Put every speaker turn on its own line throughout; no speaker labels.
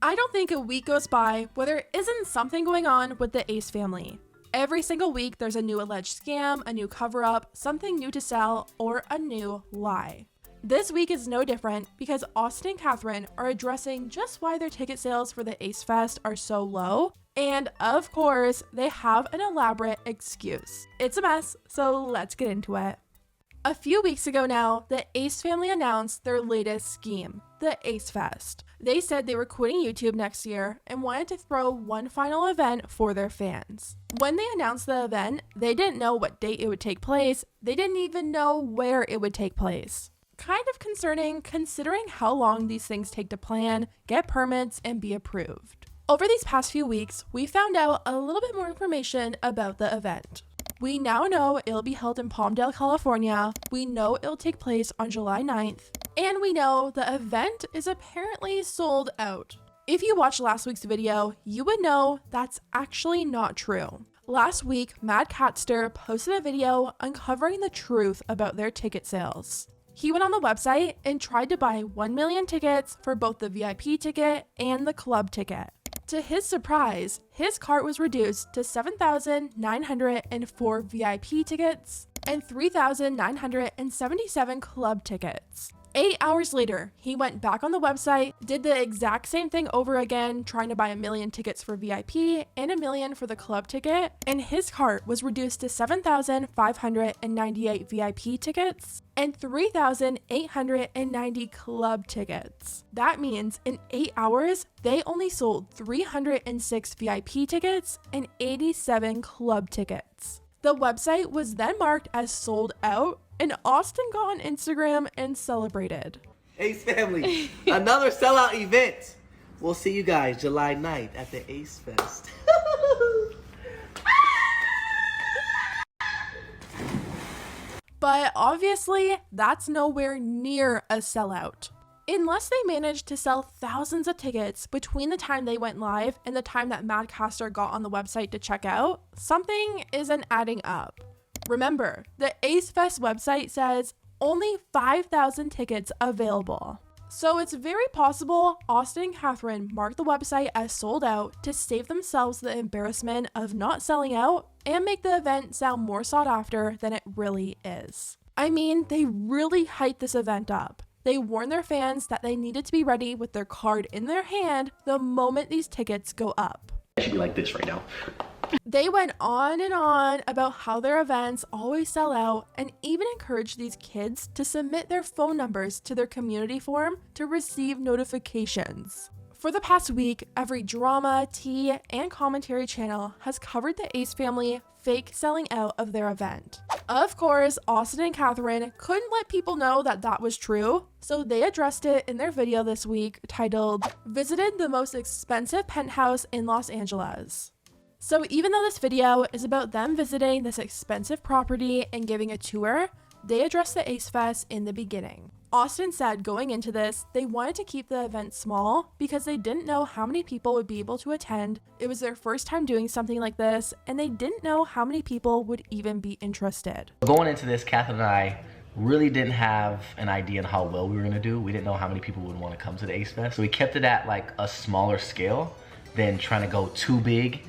I don't think a week goes by where there isn't something going on with the Ace family. Every single week, there's a new alleged scam, a new cover-up, something new to sell, or a new lie. This week is no different because Austin and Catherine are addressing just why their ticket sales for the Ace Fest are so low, and of course, they have an elaborate excuse. It's a mess, so let's get into it. A few weeks ago now, the Ace family announced their latest scheme, the Ace Fest. They said they were quitting YouTube next year and wanted to throw one final event for their fans. When they announced the event, they didn't know what date it would take place. They didn't even know where it would take place. Kind of concerning considering how long these things take to plan, get permits, and be approved. Over these past few weeks, we found out a little bit more information about the event. We now know it'll be held in Palmdale, California. We know it'll take place on July 9th. And we know the event is apparently sold out. If you watched last week's video, you would know that's actually not true. Last week, Mad Catster posted a video uncovering the truth about their ticket sales. He went on the website and tried to buy 1 million tickets for both the VIP ticket and the club ticket. To his surprise, his cart was reduced to 7,904 VIP tickets and 3,977 club tickets. 8 hours later, he went back on the website, did the exact same thing over again, trying to buy 1 million tickets for VIP and 1 million for the club ticket, and his cart was reduced to 7,598 VIP tickets and 3,890 club tickets. That means in 8 hours, they only sold 306 VIP tickets and 87 club tickets. The website was then marked as sold out, and Austin got on Instagram and celebrated.
Ace family, another sellout event. We'll see you guys July 9th at the Ace Fest.
But obviously, that's nowhere near a sellout. Unless they managed to sell thousands of tickets between the time they went live and the time that Mad Catster got on the website to check out, something isn't adding up. Remember, the Ace Fest website says only 5,000 tickets available. So it's very possible Austin and Catherine marked the website as sold out to save themselves the embarrassment of not selling out and make the event sound more sought after than it really is. I mean, they really hyped this event up. They warned their fans that they needed to be ready with their card in their hand the moment these tickets go up.
I should be like this right now.
They went on and on about how their events always sell out and even encouraged these kids to submit their phone numbers to their community forum to receive notifications. For the past week, every drama, tea, and commentary channel has covered the Ace family fake selling out of their event. Of course, Austin and Catherine couldn't let people know that that was true, so they addressed it in their video this week titled, "Visited the Most Expensive Penthouse in Los Angeles." So even though this video is about them visiting this expensive property and giving a tour, they addressed the Ace Fest in the beginning. Austin said going into this, they wanted to keep the event small because they didn't know how many people would be able to attend. It was their first time doing something like this, and they didn't know how many people would even be interested.
Going into this, Catherine and I really didn't have an idea on how well we were going to do. We didn't know how many people would want to come to the Ace Fest. So we kept it at like a smaller scale than trying to go too big.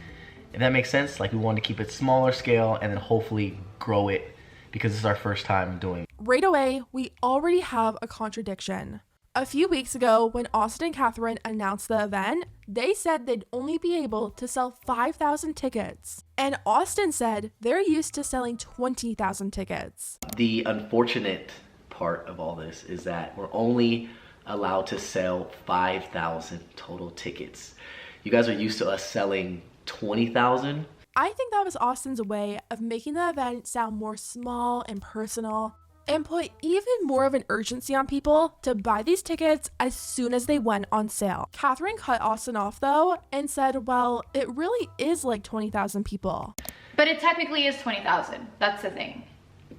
If that makes sense, like we wanted to keep it smaller scale and then hopefully grow it because this is our first time doing it.
Right away, we already have a contradiction. A few weeks ago, when Austin and Catherine announced the event, they said they'd only be able to sell 5,000 tickets. And Austin said they're used to selling 20,000 tickets.
The unfortunate part of all this is that we're only allowed to sell 5,000 total tickets. You guys are used to us selling 20,000.
I think that was Austin's way of making the event sound more small and personal and put even more of an urgency on people to buy these tickets as soon as they went on sale. Catherine cut Austin off though and said, well, it really is like 20,000 people.
But it technically is 20,000. That's the thing.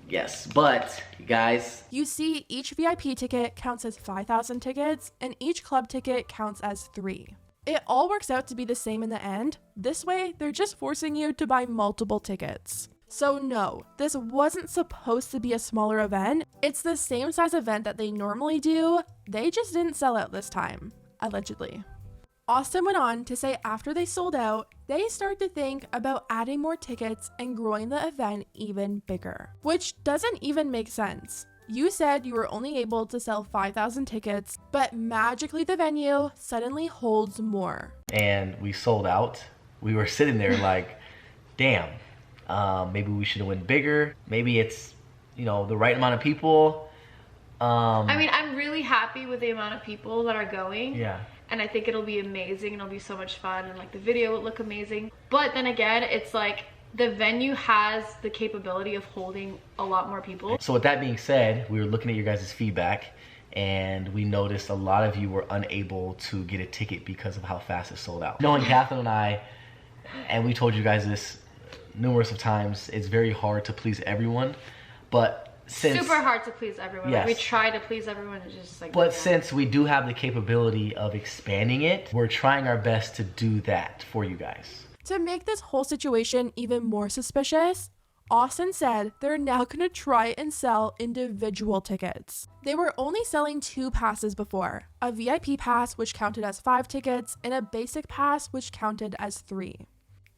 Yes, but you guys,
you see, each VIP ticket counts as 5,000 tickets and each club ticket counts as 3. It all works out to be the same in the end. This way, they're just forcing you to buy multiple tickets. So no, this wasn't supposed to be a smaller event. It's the same size event that they normally do. They just didn't sell out this time, allegedly. Austin went on to say after they sold out, they started to think about adding more tickets and growing the event even bigger, which doesn't even make sense. You said you were only able to sell 5,000 tickets, but magically the venue suddenly holds more.
And we sold out. We were sitting there like, damn, maybe we should have went bigger. Maybe it's, the right amount of people.
I mean, I'm really happy with the amount of people that are going.
Yeah.
And I think it'll be amazing and it'll be so much fun and like the video will look amazing. But then again, it's like the venue has the capability of holding a lot more people.
So with that being said, we were looking at your guys' feedback and we noticed a lot of you were unable to get a ticket because of how fast it sold out. Knowing Catherine and I, and we told you guys this numerous of times, it's very hard to please everyone. But super
hard to please everyone.
Yes.
Like, we try to please everyone, it's just like.
But since we do have the capability of expanding it, we're trying our best to do that for you guys.
To make this whole situation even more suspicious, Austin said they're now going to try and sell individual tickets. They were only selling 2 passes before, a VIP pass which counted as 5 tickets and a basic pass which counted as 3.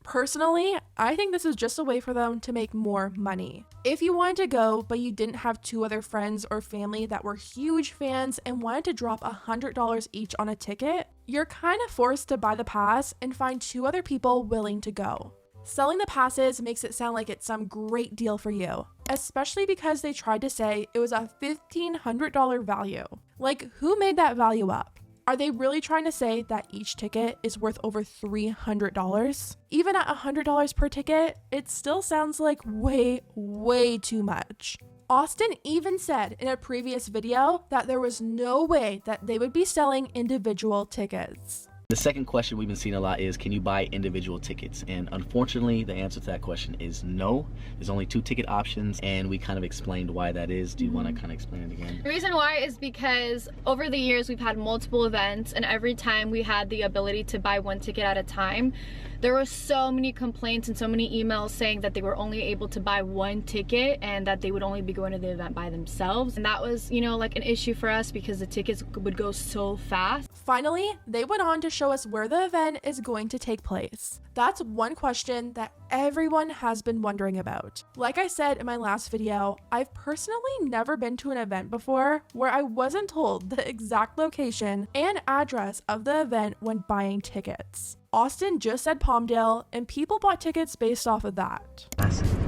Personally, I think this is just a way for them to make more money. If you wanted to go, but you didn't have 2 other friends or family that were huge fans and wanted to drop $100 each on a ticket, you're kind of forced to buy the pass and find 2 other people willing to go. Selling the passes makes it sound like it's some great deal for you, especially because they tried to say it was a $1,500 value. Like, who made that value up? Are they really trying to say that each ticket is worth over $300? Even at $100 per ticket, it still sounds like way, way too much. Austin even said in a previous video that there was no way that they would be selling individual tickets.
The second question we've been seeing a lot is, can you buy individual tickets? And unfortunately, the answer to that question is no. There's only 2 ticket options, and we kind of explained why that is. Do you want to kind of explain it again?
The reason why is because over the years we've had multiple events, and every time we had the ability to buy 1 ticket at a time, there were so many complaints and so many emails saying that they were only able to buy 1 ticket and that they would only be going to the event by themselves. And that was, like an issue for us because the tickets would go so fast.
Finally, they went on to show us where the event is going to take place. That's one question that everyone has been wondering about. Like I said in my last video, I've personally never been to an event before where I wasn't told the exact location and address of the event when buying tickets. Austin just said Palmdale, and people bought tickets based off of that.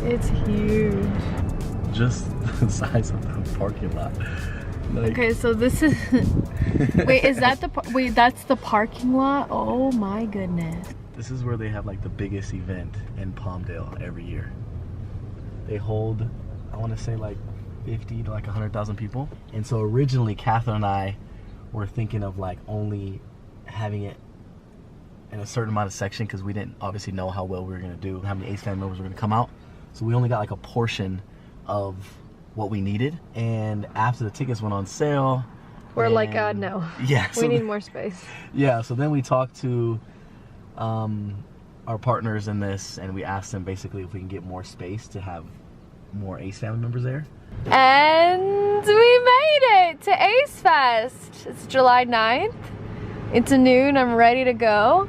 It's huge.
Just the size of the parking lot.
Okay, so this is wait, is that that's the parking lot? Oh my goodness.
This is where they have like the biggest event in Palmdale every year. They hold, I want to say like 50 to like 100,000 people. And so originally Catherine and I were thinking of like only having it in a certain amount of section because we didn't obviously know how well we were going to do, how many Ace family members were going to come out. So we only got like a portion of what we needed. And after the tickets went on sale,
we're like, God, no.
Yeah. So
we need more space.
Yeah, so then we talked to our partners in this, and we asked them basically if we can get more space to have more Ace family members there.
And we made it to Ace Fest. It's July 9th. It's noon. I'm ready to go.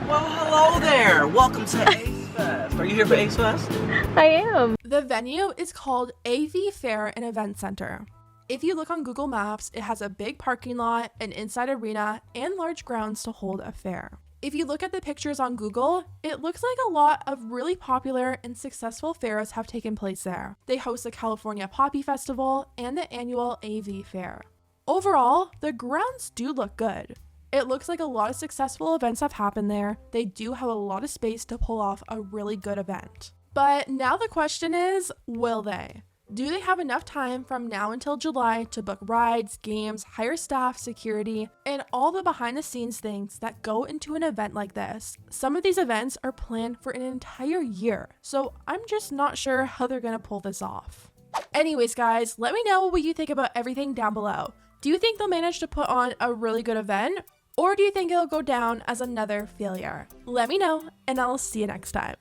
Well, hello there. Welcome to Ace Fest. Are you here for Ace Fest?
I am.
The venue is called AV Fair and Event Center. If you look on Google Maps, it has a big parking lot, an inside arena, and large grounds to hold a fair. If you look at the pictures on Google, it looks like a lot of really popular and successful fairs have taken place there. They host the California Poppy Festival and the annual AV Fair. Overall, the grounds do look good. It looks like a lot of successful events have happened there. They do have a lot of space to pull off a really good event. But now the question is, will they? Do they have enough time from now until July to book rides, games, hire staff, security, and all the behind the scenes things that go into an event like this? Some of these events are planned for an entire year, so I'm just not sure how they're gonna pull this off. Anyways, guys, let me know what you think about everything down below. Do you think they'll manage to put on a really good event? Or do you think it'll go down as another failure? Let me know, and I'll see you next time.